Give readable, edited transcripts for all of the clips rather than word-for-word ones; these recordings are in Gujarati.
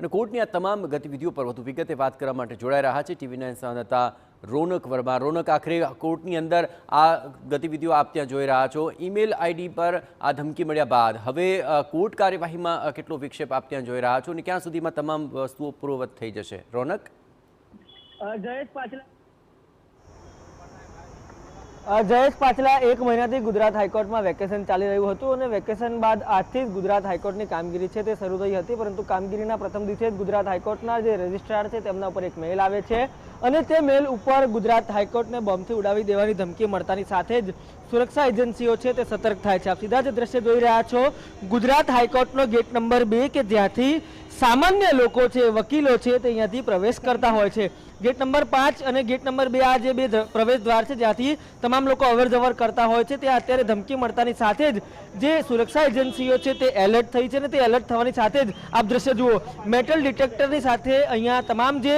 અને કોર્ટની આ તમામ ગતિવિધિઓ પર વધુ વિગતે વાત કરવા માટે જોડાઈ રહ્યા છે TV9 સંવાદદાતા રોનક વર્મા। રોનક, આખરે કોર્ટની અંદર આ ગતિવિધિઓ આપ ત્યાં જોઈ રહ્યા છો, ઈમેલ આઈડી પર આ ધમકી મળ્યા બાદ હવે કોર્ટ કાર્યવાહીમાં કેટલો વિક્ષેપ આપ ત્યાં જોઈ રહ્યા છો અને ક્યાં સુધીમાં તમામ વસ્તુઓ પૂર્વવત થઈ જશે? રોનક, જયેશ, પાછલા 1 મહિનાથી ગુજરાત હાઈકોર્ટમાં વેકેશન ચાલી રહ્યું હતું અને વેકેશન બાદ આજથી જ ગુજરાત હાઈકોર્ટની કામગીરી છે તે શરૂ થઈ હતી, પરંતુ કામગીરીના પ્રથમ દિવસે જ ગુજરાત હાઈકોર્ટના જે રજિસ્ટ્રાર છે તેમના ઉપર એક મેલ આવે છે અને તે મેલ ઉપર ગુજરાત હાઈકોર્ટને બોમ્બથી ઉડાવી દેવાની ધમકી મળતાની સાથે જ સુરક્ષા એજન્સીઓ છે તે સતર્ક થાય છે। આપ સીધા જ દ્રશ્ય જોઈ રહ્યા છો ગુજરાત હાઈકોર્ટનો ગેટ નંબર 2 કે જ્યાંથી સામાન્ય લોકો છે, વકીલો છે તે અહીંયાથી પ્રવેશ કરતા હોય છે। ગેટ નંબર 5 અને ગેટ નંબર 2 આ જે બે પ્રવેશ દ્વાર છે જ્યાંથી તમામ લોકો અવરજવર કરતા હોય છે, ત્યાં અત્યારે ધમકી મળતાની સાથે જ જે સુરક્ષા એજન્સીઓ છે તે એલર્ટ થઈ છે અને તે એલર્ટ થવાની સાથે જ આપ દ્રશ્ય જુઓ, મેટલ ડિટેક્ટરની સાથે અહીંયા તમામ જે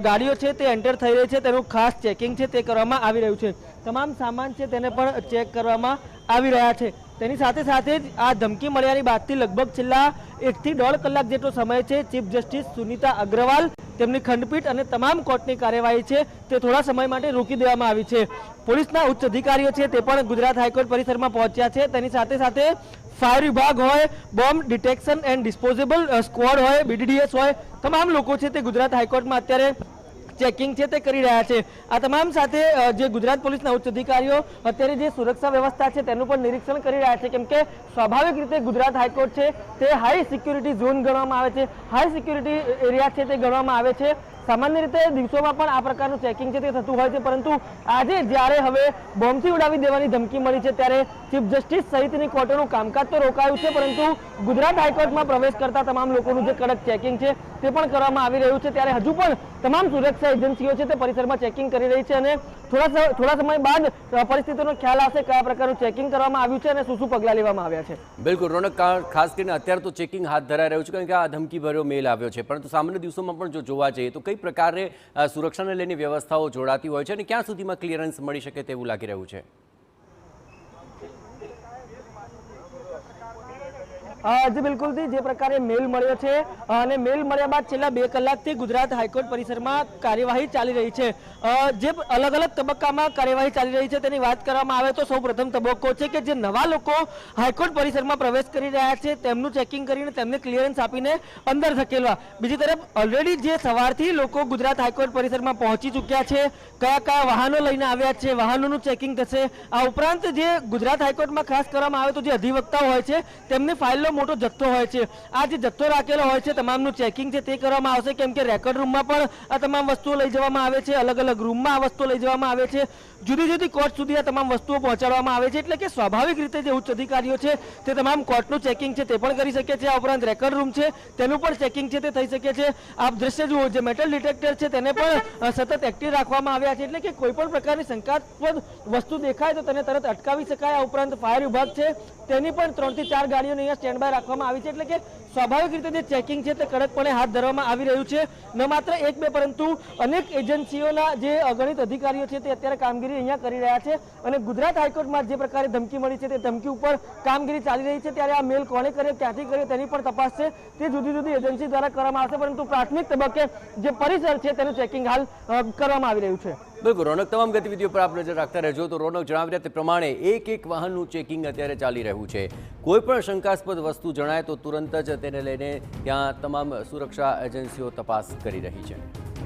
ગાડીઓ છે તે એન્ટર થઈ રહી છે તેનું ખાસ ચેકિંગ છે તે કરવામાં આવી રહ્યું છે। તમામ સામાન છે તેને પણ ચેક કરવામાં આવી રહ્યા છે। તેની સાથે સાથે જ આ ધમકી મળ્યાની બાદથી લગભગ છેલ્લા 1 થી 1.5 કલાક જેટલો સમય છે ચીફ જસ્ટિસ સુનીતા અગ્રવાલ, તેમની ખંડપીઠ અને તમામ કોર્ટની કાર્યવાહી છે તે થોડા સમય માટે રોકી દેવામાં આવી છે। પોલીસના ઉચ્ચ અધિકારીઓ છે તે પણ ગુજરાત હાઈકોર્ટ પરિસરમાં પહોંચ્યા છે। તેની સાથે સાથે ફાયર વિભાગ હોય, bomb detection and disposable squad હોય, BDDS હોય, તમામ લોકો છે તે ગુજરાત હાઈકોર્ટમાં અત્યારે ચેકિંગ છે તે કરી રહ્યા છે। આ તમામ સાથે જે ગુજરાત પોલીસના ઉચ્ચ અધિકારીઓ અત્યારે જે સુરક્ષા વ્યવસ્થા છે તેનું પણ નિરીક્ષણ કરી રહ્યા છે, કેમ કે સ્વાભાવિક રીતે ગુજરાત હાઈકોર્ટ છે તે હાઈ સિક્યુરિટી ઝોન ગણવામાં આવે છે, હાઈ સિક્યુરિટી એરિયા છે તે ગણવામાં આવે છે। સામાન્ય રીતે દિવસોમાં પણ આ પ્રકારનું ચેકિંગ છે તે થતું હોય છે, પરંતુ આજે જ્યારે હવે બોમ્બથી ઉડાવી દેવાની ધમકી મળી છે ત્યારે ચીફ જસ્ટિસ સહિતની કોર્ટોનું કામકાજ તો રોકાયું છે, પરંતુ ગુજરાત હાઈકોર્ટમાં પ્રવેશ કરતા તમામ લોકોનું જે કડક ચેકિંગ છે તે પણ કરવામાં આવી રહ્યું છે। ત્યારે હજુ પણ તમામ સુરક્ષા એજન્સીઓ છે તે પરિસરમાં ચેકિંગ કરી રહી છે અને થોડા સમય બાદ પરિસ્થિતિનો ખ્યાલ આવશે કયા પ્રકારનું ચેકિંગ કરવામાં આવ્યું છે અને શું પગલાં લેવામાં આવ્યા છે। બિલકુલ રોનક, ખાસ કરીને અત્યારે તો ચેકિંગ હાથ ધરાઈ રહ્યું છે કારણ કે આ ધમકીભર્યો મેલ આવ્યો છે, પરંતુ સામાન્ય દિવસોમાં પણ જો જોવા જઈએ તો કઈ પ્રકારે સુરક્ષાને લઈને વ્યવસ્થાઓ જોડાતી હોય છે અને ક્યાં સુધીમાં ક્લિયરન્સ મળી શકે તેવું લાગી રહ્યું છે? જી બિલકુલથી જે પ્રકારે મેલ મળ્યો છે અને મેલ મળ્યા બાદ છેલ્લા 2 કલાકથી ગુજરાત હાઈકોર્ટ પરિસરમાં કાર્યવાહી ચાલી રહી છે। જે અલગ અલગ તબક્કામાં કાર્યવાહી ચાલી રહી છે તેની વાત કરવામાં આવે તો સૌ પ્રથમ તબક્કો છે કે જે નવા લોકો હાઈકોર્ટ પરિસરમાં પ્રવેશ કરી રહ્યા છે તેમનું ચેકિંગ કરીને તેમને ક્લિયરન્સ આપીને અંદર ધકેલવા। બીજી તરફ ઓલરેડી જે સવારથી લોકો ગુજરાત હાઈકોર્ટ પરિસરમાં પહોંચી ચૂક્યા છે, કયા કયા વાહનો લઈને આવ્યા છે, વાહનોનું ચેકિંગ થશે। આ ઉપરાંત જે ગુજરાત હાઈકોર્ટમાં ખાસ કરવામાં આવે તો જે અધિવક્તાઓ હોય છે તેમની ફાઇલો મોટો જથ્થો હોય છે, આ જે જથ્થો રાખેલો હોય છે તમામનું ચેકિંગ છે તે કરવામાં આવશે, કેમ કે રેકોર્ડ રૂમમાં પણ આ તમામ વસ્તુઓ લઈ જવામાં આવે છે, અલગ અલગ રૂમમાં આ વસ્તુઓ લઈ જવામાં આવે છે, જુદી જુદી કોર્ટ સુધી આ તમામ વસ્તુઓ પહોંચાડવામાં આવે છે। એટલે કે સ્વાભાવિક રીતે જે ઉચ્ચ અધિકારીઓ છે તે તમામ કોર્ટનું ચેકિંગ છે તે પણ કરી શકે છે। આ ઉપરાંત રેકોર્ડ રૂમ છે તેનું પણ ચેકિંગ છે તે થઈ શકે છે। આપ દ્રશ્ય જુઓ, જે મેટલ ડિટેક્ટર છે તેને પણ સતત એક્ટિવ રાખવામાં આવ્યા છે, એટલે કે કોઈ પણ પ્રકારની શંકાસ્પદ વસ્તુ દેખાય તો તેને તરત અટકાવી શકાય। આ ઉપરાંત ફાયર વિભાગ છે તેની પણ 3 થી 4 ગાડીઓને અહીંયા સ્ટેન્ડ બાય રાખવામાં આવી છે, એટલે કે સ્વાભાવિક રીતે જે ચેકિંગ છે તે કડકપણે હાથ ધરવામાં આવી રહ્યું છે। ન માત્ર 1-2 પરંતુ અનેક એજન્સીઓના જે અગણિત અધિકારીઓ છે તે અત્યારે કામગીરી અહીંયા કરી રહ્યા છે અને ગુજરાત હાઈકોર્ટમાં જે પ્રકારે ધમકી મળી છે તે ધમકી ઉપર કામગીરી ચાલી રહી છે। ત્યારે આ મેલ કોણે કર્યો, ક્યાંથી કર્યો તેની પણ તપાસ છે તે જુદી જુદી એજન્સી દ્વારા કરવામાં આવશે, પરંતુ પ્રાથમિક તબક્કે જે પરિસર છે તેનું ચેકિંગ હાલ કરવામાં આવી રહ્યું છે। બિલકુલ રોનક, તમામ ગતિવિધિઓ પર આપ નજર રાખતા રહેજો। તો રોનક જણાવી રહ્યા તે પ્રમાણે એક વાહનનું ચેકિંગ અત્યારે ચાલી રહ્યું છે, કોઈ પણ શંકાસ્પદ વસ્તુ જણાય તો તુરંત જ તેને લઈને ત્યાં તમામ સુરક્ષા એજન્સીઓ તપાસ કરી રહી છે।